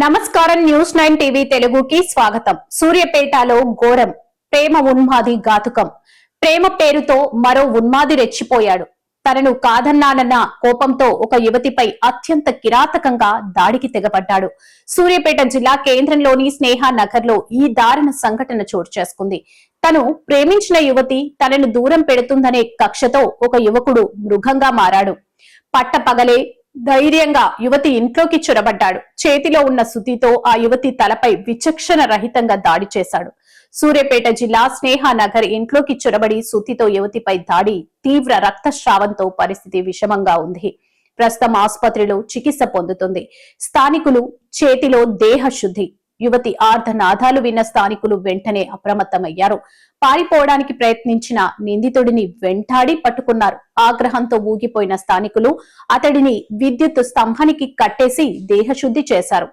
నమస్కారం news 9 TV తెలుగుకి స్వాగతం. సూర్యాపేటలో ఘోరం ప్రేమ ఉన్మాది ఘాతుకం. ప్రేమ పేరుతో మరో ఉన్మాది రెచ్చిపోయాడు. తనను కాదన్నానన్న కోపంతో ఒక యువతిపై అత్యంత కిరాతకంగా దాడికి తెగబడ్డాడు. సూర్యాపేట జిల్లా కేంద్రంలోని స్నేహనగర్ లో ఈ దారుణ సంఘటన చోటు చేసుకుంది. తను ప్రేమించిన యువతి తనను దూరం పెడుతుందనే కక్షతో ఒక యువకుడు మృగంగా మారాడు. పట్టపగలే ధైర్యంగా యువతి ఇంట్లోకి చొరబడ్డాడు. చేతిలో ఉన్న సుతితో ఆ యువతి తలపై విచక్షణ రహితంగా దాడి చేశాడు. సూర్యాపేట జిల్లా స్నేహనగర్ ఇంట్లోకి చొరబడి సుతితో యువతిపై దాడి తీవ్ర రక్తస్రావంతో పరిస్థితి విషమంగా ఉంది. ప్రస్తుతం ఆసుపత్రిలో చికిత్స పొందుతుంది. స్థానికులు చేతిలో దేహ శుద్ధి. యువతి ఆర్ధనాదాలు విన్న స్థానికులు వెంటనే అప్రమత్తమయ్యారు. పారిపోవడానికి ప్రయత్నించిన నిందితుడిని వెంటాడి పట్టుకున్నారు. ఆగ్రహంతో ఊగిపోయిన స్థానికులు అతడిని విద్యుత్ స్తంభానికి కట్టేసి దేహశుద్ధి చేశారు.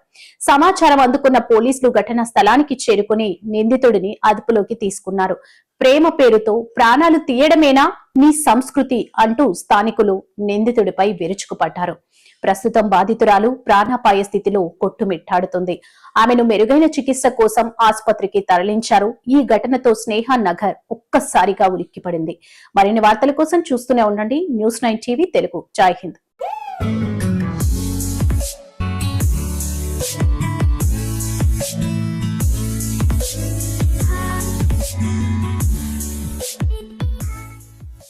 సమాచారం అందుకున్న పోలీసులు ఘటనా స్థలానికి చేరుకుని నిందితుడిని అదుపులోకి తీసుకున్నారు. ప్రేమ పేరుతో ప్రాణాలు తీయడమేనా నీ సంస్కృతి అంటూ స్థానికులు నిందితుడిపై విరుచుకుపడ్డారు. ప్రస్తుతం బాధితురాలు ప్రాణాపాయ స్థితిలో కొట్టుమిట్టాడుతుంది. ఆమెను మెరుగైన చికిత్స కోసం ఆసుపత్రికి తరలించారు. ఈ ఘటనతో స్నేహనగర్ ఒక్కసారిగా ఉలిక్కిపడింది. మరిన్ని వార్తల కోసం చూస్తూనే ఉండండి న్యూస్ 9 టీవీ తెలుగు. జై హింద్.